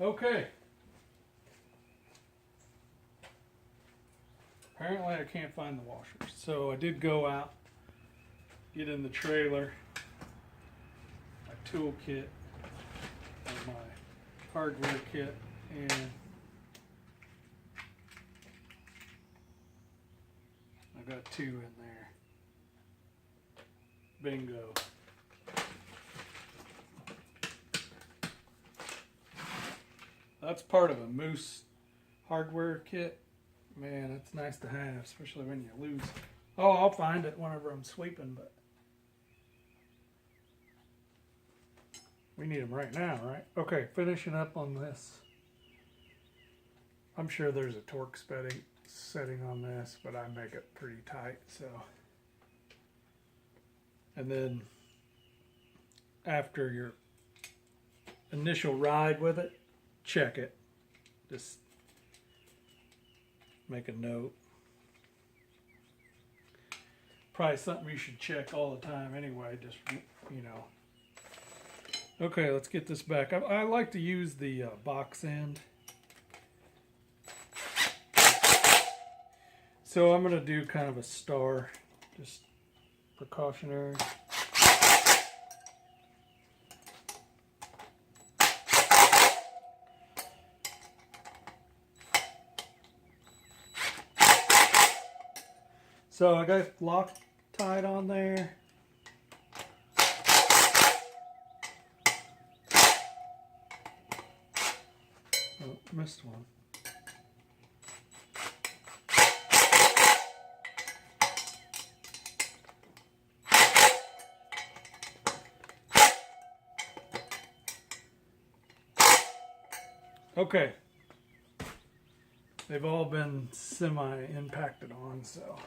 Okay. Apparently I can't find the washers. So I did go out, get in the trailer, my tool kit, and my hardware kit, and I got 2 in there. Bingo. That's part of a Moose hardware kit. Man, it's nice to have, especially when you lose. Oh, I'll find it whenever I'm sweeping, but we need them right now, right? Okay, finishing up on this. I'm sure there's a torque setting on this, but I make it pretty tight, so. And then after your initial ride with it, check it. Just make a note. Probably something you should check all the time anyway, just, you know. Okay, let's get this back. I like to use the box end. So I'm going to do kind of a star, just precautionary. So I got Loctite on there. Oh, missed one. Okay. They've all been semi-impacted on, so.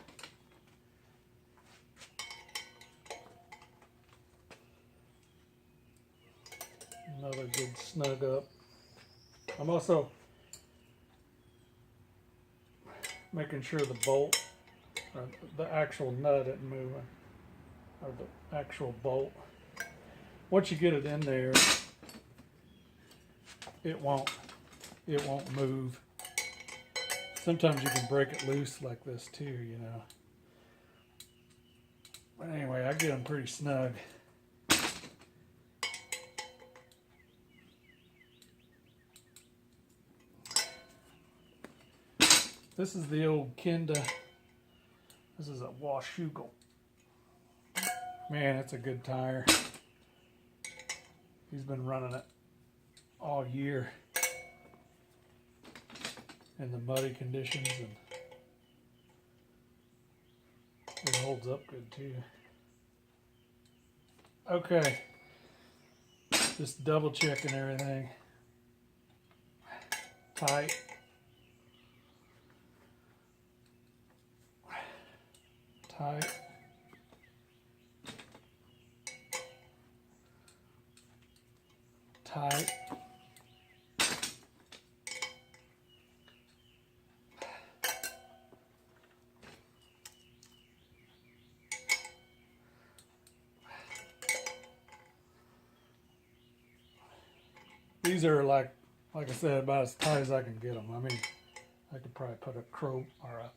Another good snug up. I'm also making sure the bolt, the actual nut isn't moving, or the actual bolt. Once you get it in there, it won't move. Sometimes you can break it loose like this too, you know. But anyway, I get them pretty snug. This is the old Kenda. This is a Washougal. Man, it's a good tire. He's been running it all year in the muddy conditions, and it holds up good too. Okay, just double checking everything. Tight. Tight. Tight. These are like I said, about as tight as I can get them. I mean, I could probably put a crow or a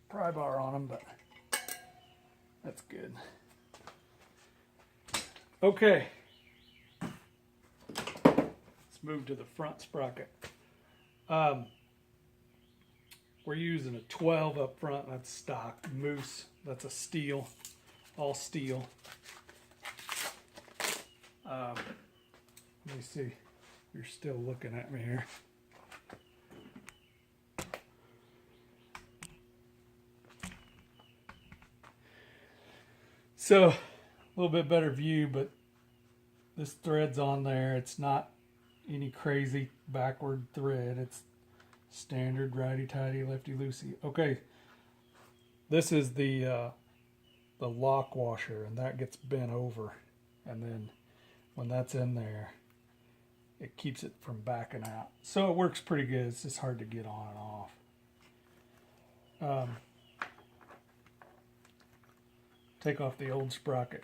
pry bar on them, but that's good. Okay. Let's move to the front sprocket. We're using a 12 up front. That's stock. Moose. That's a steel. All steel. Let me see. You're still looking at me here. So, a little bit better view, but this thread's on there. It's not any crazy backward thread. It's standard righty-tighty, lefty-loosey. Okay, this is the lock washer, and that gets bent over. And then when that's in there, it keeps it from backing out. So it works pretty good. It's just hard to get on and off. Take off the old sprocket.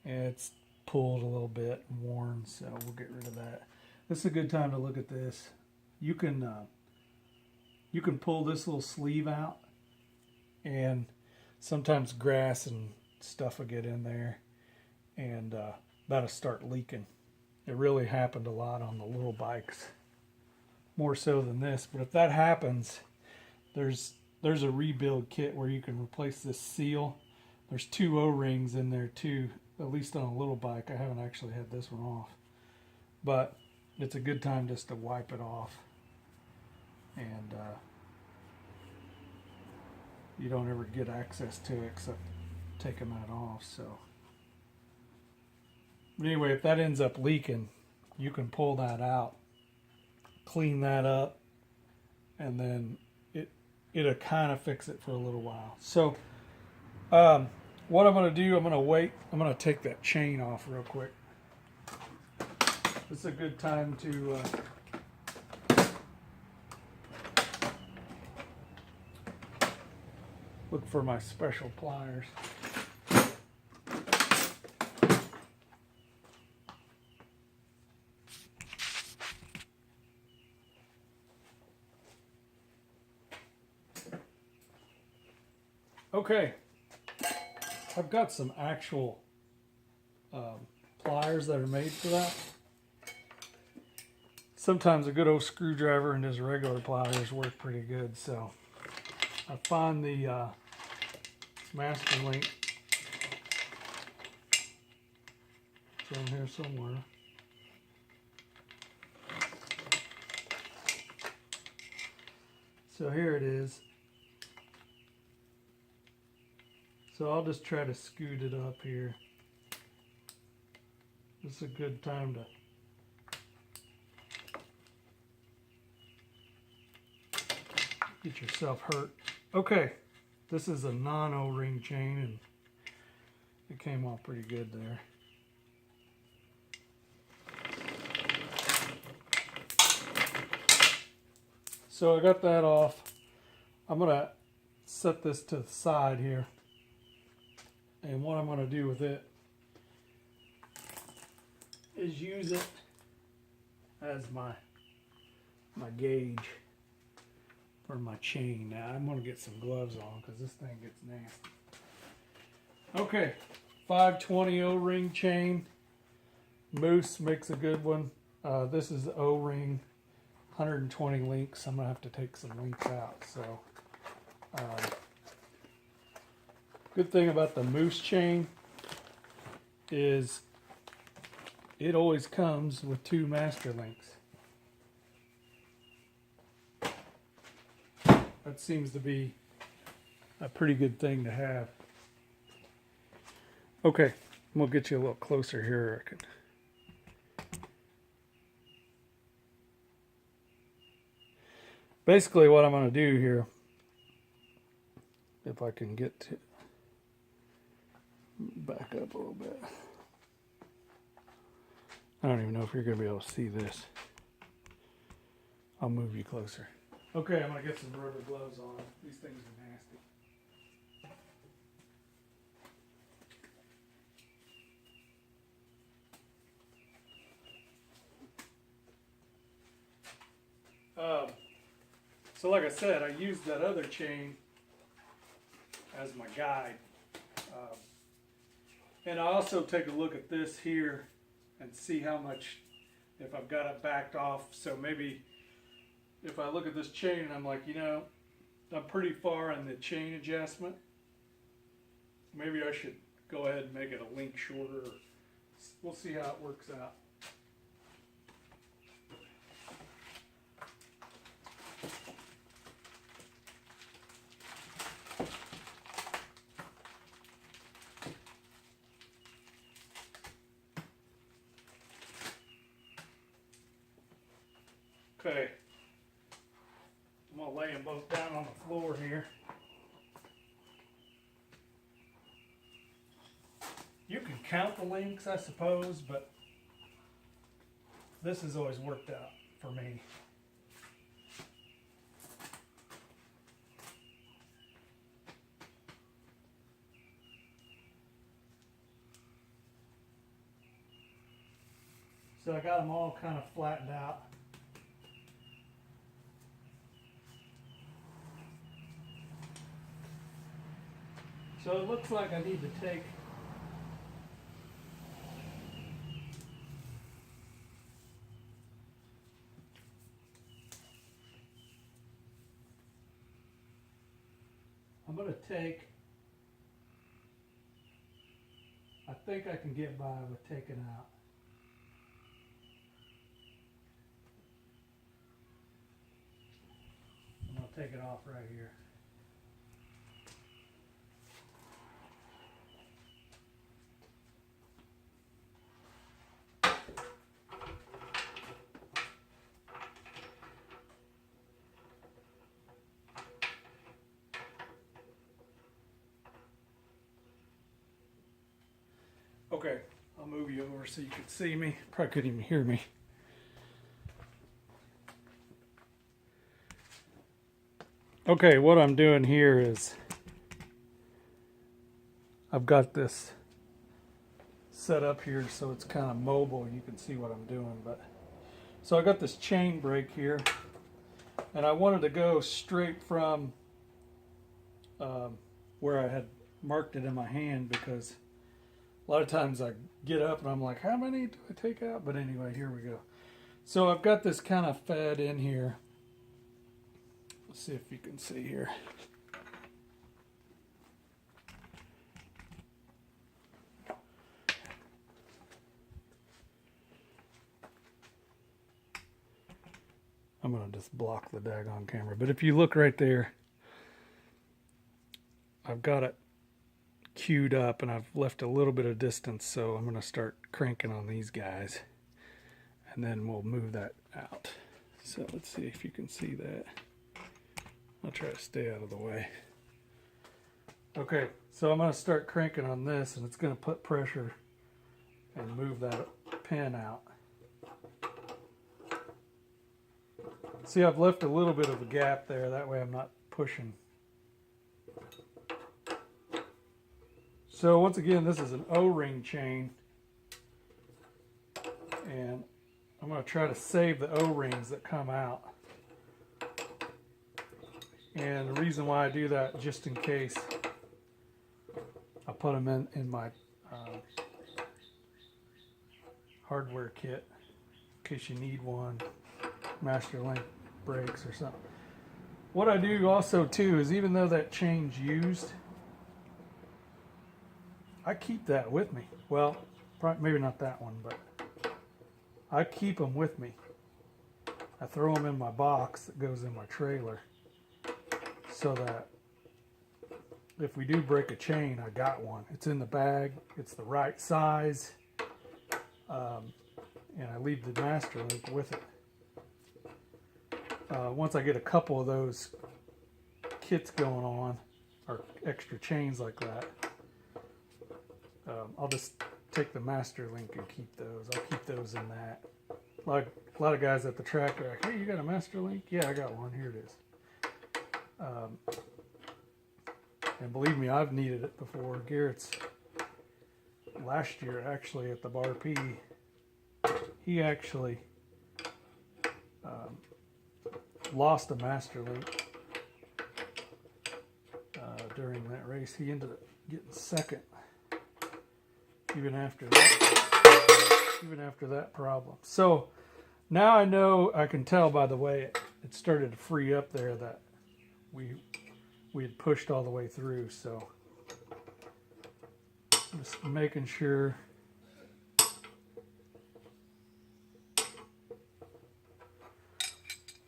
And it's pulled a little bit and worn, so we'll get rid of that. This is a good time to look at this. You can pull this little sleeve out, and sometimes grass and stuff will get in there and about to start leaking. It really happened a lot on the little bikes, more so than this. But if that happens, there's a rebuild kit where you can replace this seal. There's 2 O-rings in there too, at least on a little bike. I haven't actually had this one off, but it's a good time just to wipe it off, and you don't ever get access to it except taking that off. So, but anyway, if that ends up leaking, you can pull that out, clean that up, and then it'll kind of fix it for a little while. So what I'm going to do, I'm going to take that chain off real quick. It's a good time to look for my special pliers. Okay, I've got some actual pliers that are made for that. Sometimes a good old screwdriver and just regular pliers work pretty good. So I find the Master Link. It's on here somewhere. So here it is. So I'll just try to scoot it up here. This is a good time to get yourself hurt. Okay, this is a non-O-ring chain, and it came off pretty good there. So I got that off. I'm gonna set this to the side here. And what I'm going to do with it is use it as my gauge for my chain. Now I'm going to get some gloves on because this thing gets nasty. Okay, 520 O-ring chain. Moose makes a good one. This is O-ring, 120 links. I'm going to have to take some links out. So good thing about the Moose chain is it always comes with 2 master links. That seems to be a pretty good thing to have. Okay, I'm gonna get you a little closer here. I could. Basically what I'm gonna do here, if I can get to back up a little bit. I don't even know if you're going to be able to see this. I'll move you closer. Okay, I'm going to get some rubber gloves on. These things are nasty. So like I said, I used that other chain as my guide. And I also take a look at this here and see how much, if I've got it backed off. So maybe if I look at this chain and I'm like, you know, I'm pretty far in the chain adjustment, maybe I should go ahead and make it a link shorter. We'll see how it works out. Okay, I'm going to lay them both down on the floor here. You can count the links, I suppose, but this has always worked out for me. So I got them all kind of flattened out. So it looks like I need to take I'm going to take, I think I can get by with taking out. I'm going to take it off right here. Okay, I'll move you over so you can see me. Probably couldn't even hear me. Okay, what I'm doing here is I've got this set up here so it's kind of mobile. You can see what I'm doing. So I got this chain brake here, and I wanted to go straight from where I had marked it in my hand, because a lot of times I get up and I'm like, how many do I take out? But anyway, here we go. So I've got this kind of fed in here. Let's see if you can see here. I'm going to just block the daggone camera. But if you look right there, I've got it queued up and I've left a little bit of distance, so I'm going to start cranking on these guys and then we'll move that out. So let's see if you can see that. I'll try to stay out of the way. Okay, so I'm going to start cranking on this, and it's going to put pressure and move that pin out. See, I've left a little bit of a gap there, that way I'm not pushing. So once again, this is an O-ring chain, and I'm going to try to save the O-rings that come out. And the reason why I do that, just in case, I put them in my hardware kit, in case you need one, master link brakes or something. What I do also too is, even though that chain's used, I keep that with me. Well, probably, maybe not that one, but I keep them with me. I throw them in my box that goes in my trailer, so that if we do break a chain, I got one. It's in the bag, it's the right size, and I leave the master link with it. Once I get a couple of those kits going on, or extra chains like that, I'll just take the master link and keep those. I'll keep those in that. Like a lot of guys at the track are like, hey, you got a master link? Yeah, I got one. Here it is. And believe me, I've needed it before. Garrett's last year, actually, at the Bar P, he actually lost a master link during that race. He ended up getting second, even after that problem. So now I know, I can tell by the way it started to free up there that we had pushed all the way through. So just making sure.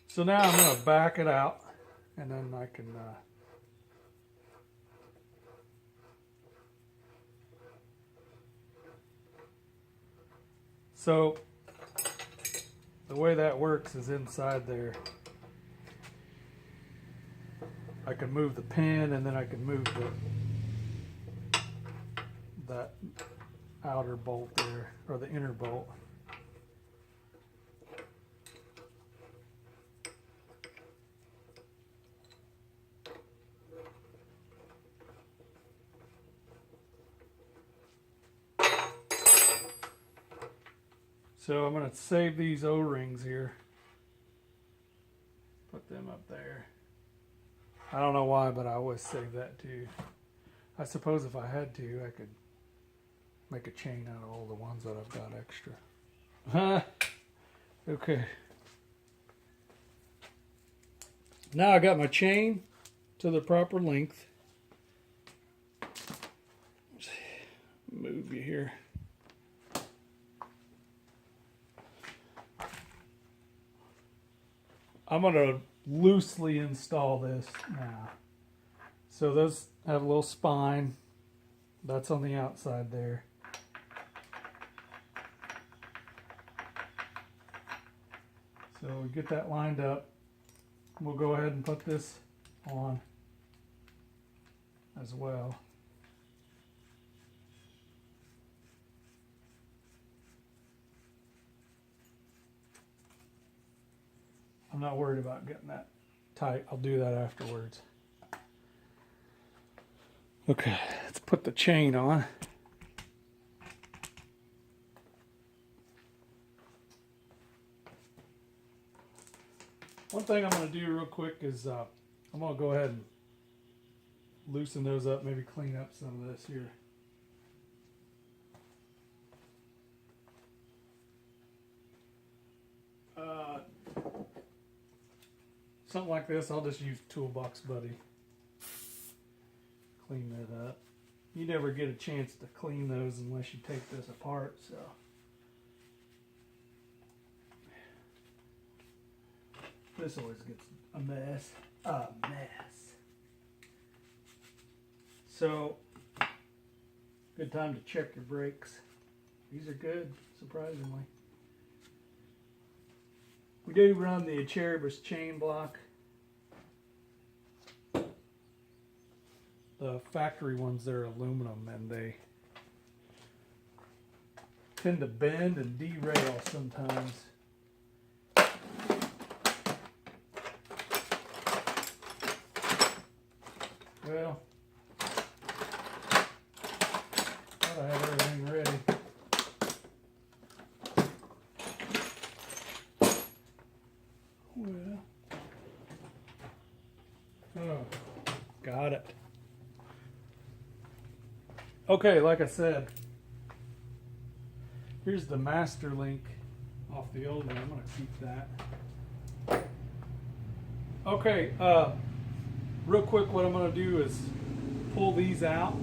So now I'm going to back it out, and then I can so the way that works is inside there. I can move the pin, and then I can move that outer bolt there, or the inner bolt. So I'm going to save these O-rings here. Put them up there. I don't know why, but I always save that too. I suppose if I had to, I could make a chain out of all the ones that I've got extra. Okay. Now I got my chain to the proper length. Move you here. I'm going to loosely install this now. So those have a little spine. That's on the outside there. So we get that lined up. We'll go ahead and put this on as well. I'm not worried about getting that tight. I'll do that afterwards. Okay, let's put the chain on. One thing I'm going to do real quick is I'm going to go ahead and loosen those up, maybe clean up some of this here. Something like this, I'll just use Toolbox Buddy. Clean that up. You never get a chance to clean those unless you take this apart, so. This always gets a mess. A mess. So, good time to check your brakes. These are good, surprisingly. We do run the Cherubus chain block. The factory ones, they're aluminum and they tend to bend and derail sometimes. Well, thought I had everything ready. Well, oh, got it. Okay, like I said, here's the master link off the old one. I'm going to keep that. Okay, real quick, what I'm going to do is pull these out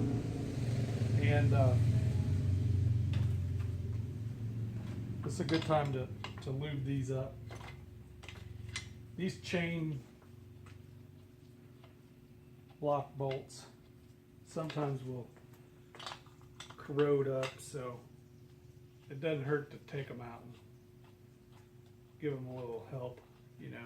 and it's a good time to lube these up. These chain lock bolts sometimes will corrode up, so it doesn't hurt to take them out and give them a little help, you know.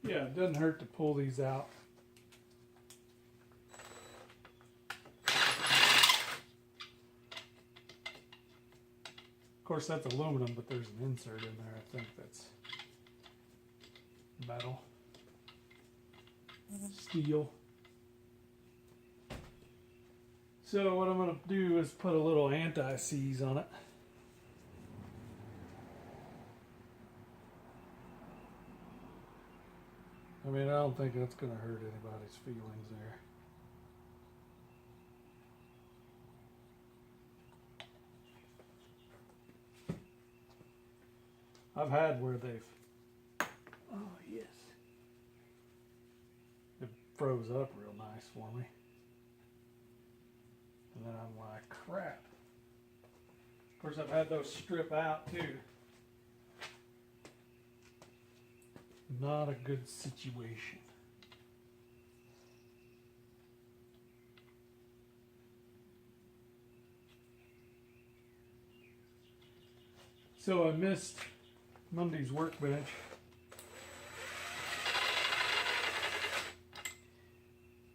Yeah, it doesn't hurt to pull these out. Of course, that's aluminum, but there's an insert in there. I think that's metal, steel. So what I'm going to do is put a little anti-seize on it. I mean, I don't think that's going to hurt anybody's feelings there. I've had where they've, oh yes, it froze up real nice for me. And then I'm like, crap. Of course, I've had those strip out too. Not a good situation. So I missed Monday's workbench.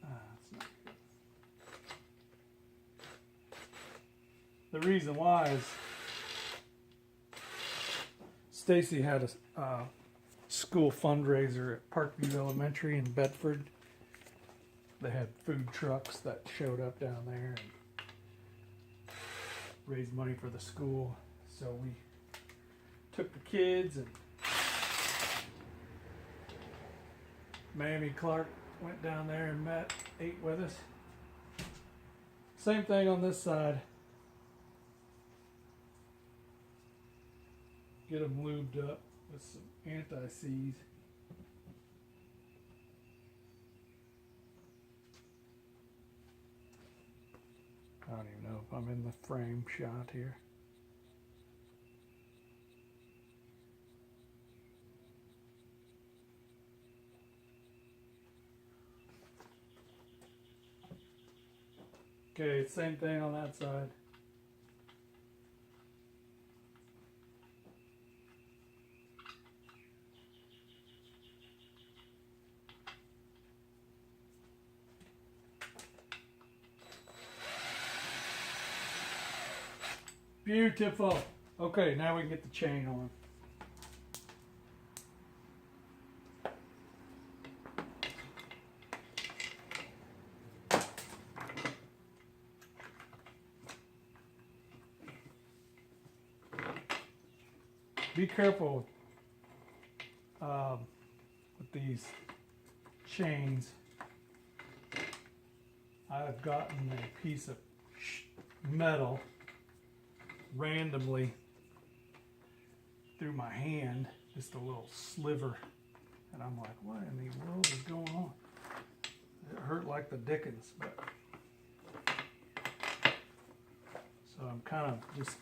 That's not good. The reason why is Stacy had a school fundraiser at Parkview Elementary in Bedford. They had food trucks that showed up down there and raised money for the school. So we took the kids, and Mammy Clark went down there and ate with us. Same thing on this side. Get them lubed up with some anti-seize. I don't even know if I'm in the frame shot here. Okay, same thing on that side. Beautiful. Okay, now we can get the chain on. Be careful with these chains. I've gotten a piece of metal randomly through my hand, just a little sliver, and I'm like, what in the world is going on? It hurt like the dickens, but so I'm kind of just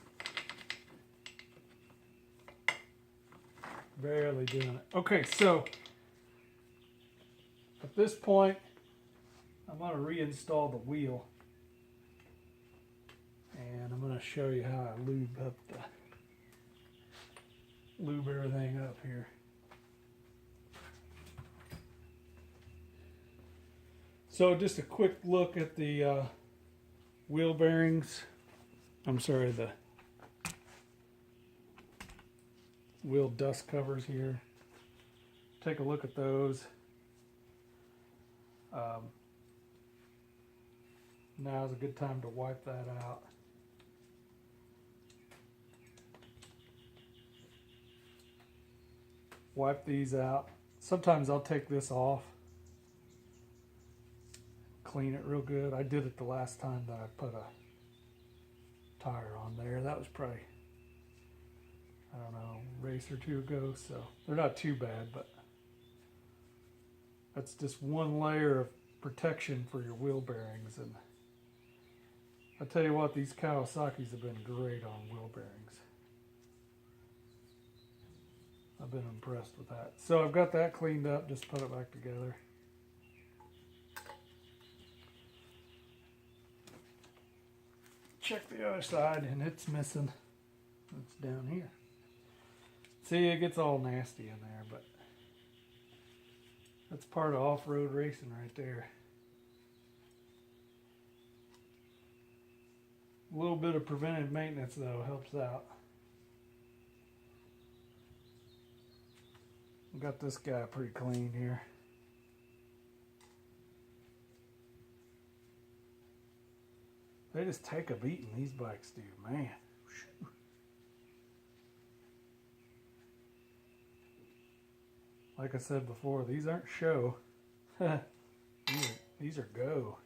barely doing it. Okay, so at this point I'm going to reinstall the wheel, and I'm going to show you how I lube everything up here. So just a quick look at the wheel bearings. I'm sorry, the wheel dust covers here. Take a look at those. Now's a good time to wipe that out. Wipe these out. Sometimes I'll take this off, clean it real good. I did it the last time that I put a tire on there. That was probably, I don't know, a race or two ago, so they're not too bad, but that's just one layer of protection for your wheel bearings. And I tell you what, these Kawasaki's have been great on wheel bearings. I've been impressed with that. So I've got that cleaned up, just put it back together. Check the other side, and it's missing. It's down here. See, it gets all nasty in there, but that's part of off-road racing right there. A little bit of preventive maintenance, though, helps out. Got this guy pretty clean here. They just take a beating, these bikes do, man. Whew. Like I said before, these aren't show. These are go.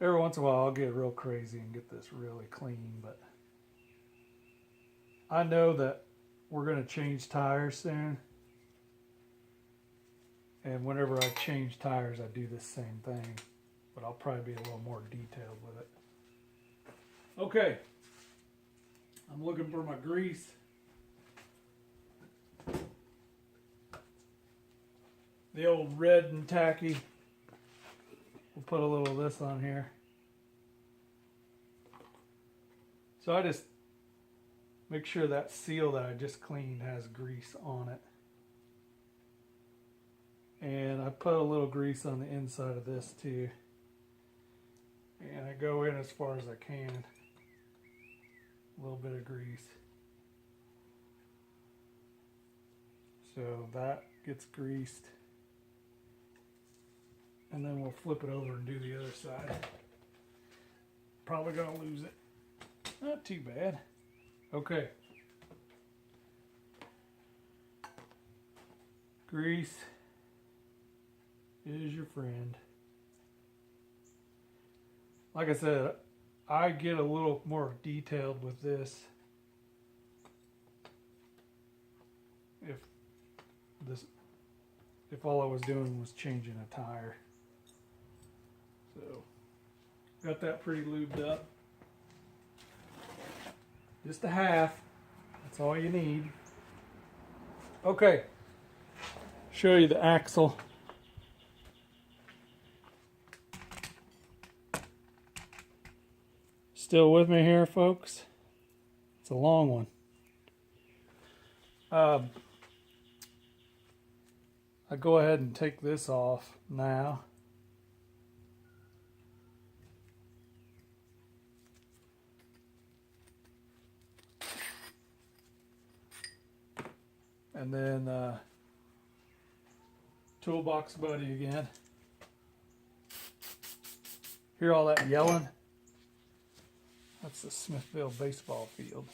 Every once in a while I'll get real crazy and get this really clean, but I know that we're going to change tires soon. And whenever I change tires, I do this same thing, but I'll probably be a little more detailed with it. Okay, I'm looking for my grease. the old red and tacky. We'll put a little of this on here. So I just make sure that seal that I just cleaned has grease on it. And I put a little grease on the inside of this too. And I go in as far as I can. A little bit of grease. So that gets greased. And then we'll flip it over and do the other side. Probably gonna lose it. Not too bad. Okay. Grease is your friend. Like I said, I get a little more detailed with this if all I was doing was changing a tire. So got that pretty lubed up. Just a half. That's all you need. Okay. Show you the axle. Still with me here, folks? It's a long one. I go ahead and take this off now. And then toolbox buddy again. Hear all that yelling? That's the Smithville baseball field.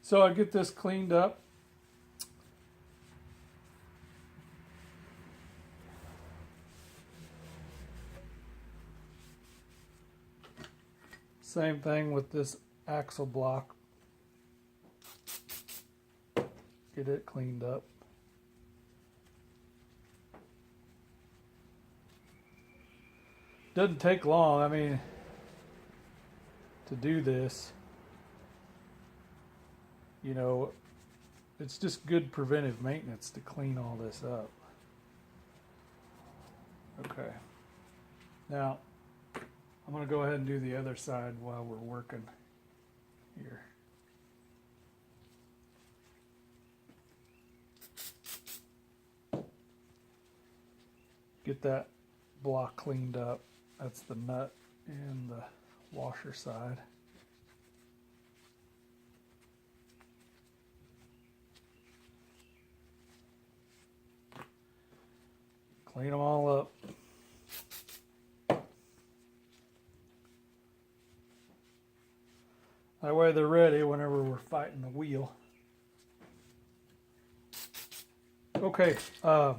So I get this cleaned up. Same thing with this axle block. Get it cleaned up. Doesn't take long, I mean, to do this. You know, it's just good preventive maintenance to clean all this up. Okay. Now, I'm going to go ahead and do the other side while we're working here. Get that block cleaned up. That's the nut and the washer side. Clean them all up. That way they're ready whenever we're fighting the wheel. Okay. About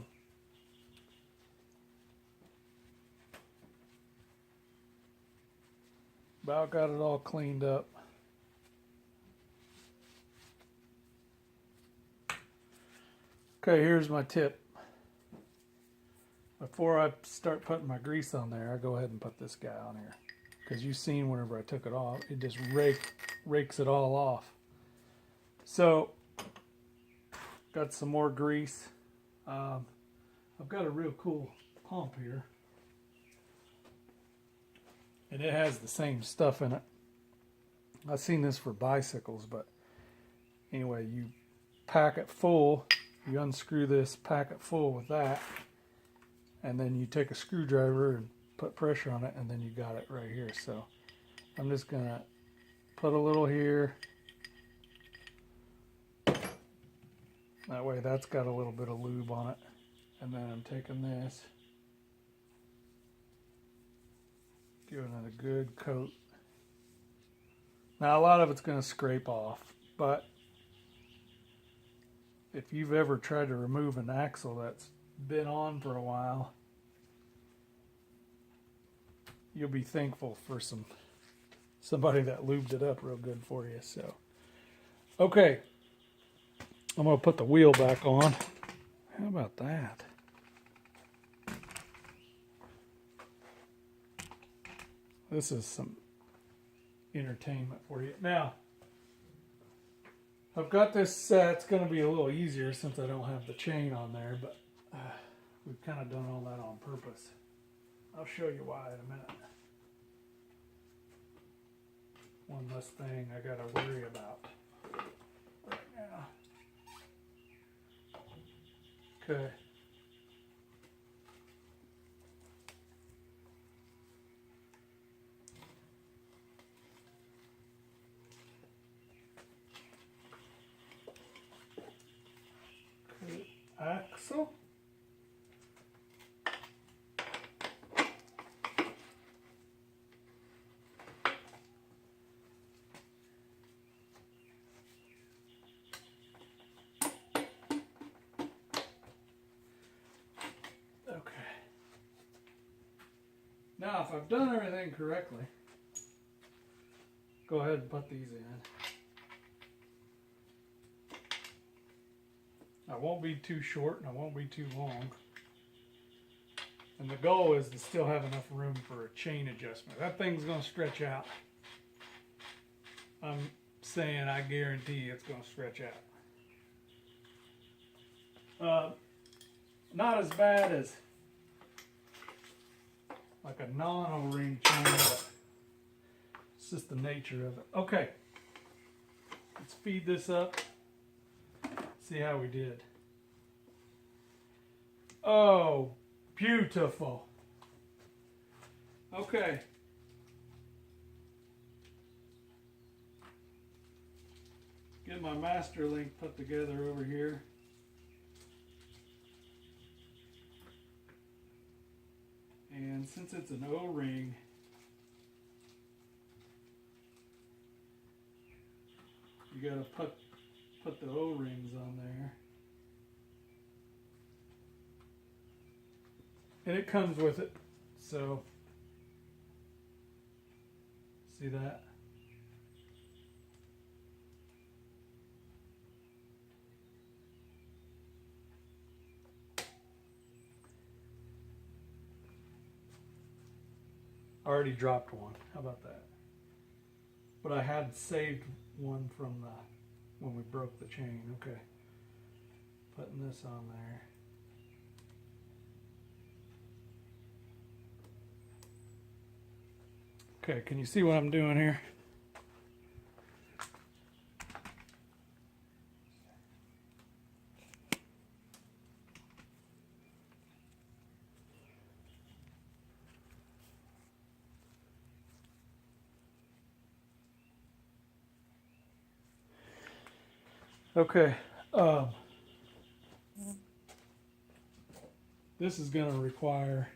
got it all cleaned up. Okay, here's my tip. Before I start putting my grease on there, I go ahead and put this guy on here. Because you've seen whenever I took it off, it just rakes it all off. So, got some more grease. I've got a real cool pump here. And it has the same stuff in it. I've seen this for bicycles, but anyway, you pack it full. You unscrew this, pack it full with that. And then you take a screwdriver and put pressure on it, and then you got it right here. So I'm just going to put a little here. That way that's got a little bit of lube on it. And then I'm taking this, giving it a good coat. Now a lot of it's going to scrape off, but if you've ever tried to remove an axle that's been on for a while, you'll be thankful for somebody that lubed it up real good for you. So, okay, I'm going to put the wheel back on. How about that? This is some entertainment for you. Now, I've got this set. It's going to be a little easier since I don't have the chain on there, but we've kind of done all that on purpose. I'll show you why in a minute. One less thing I got to worry about right now. Okay. Axle. Okay. Now, if I've done everything correctly, go ahead and put these in. I won't be too short and I won't be too long. And the goal is to still have enough room for a chain adjustment. That thing's going to stretch out. I'm saying I guarantee it's going to stretch out. Not as bad as like a non-O-ring chain, but it's just the nature of it. Okay, let's feed this up. See how we did. Oh, beautiful. Okay. Get my master link put together over here. And since it's an O-ring, you gotta put the O-rings on there. And it comes with it. So, see that? I already dropped one. How about that? But I had saved one from the when we broke the chain. Okay. Putting this on there. Okay, can you see what I'm doing here? Okay, this is going to require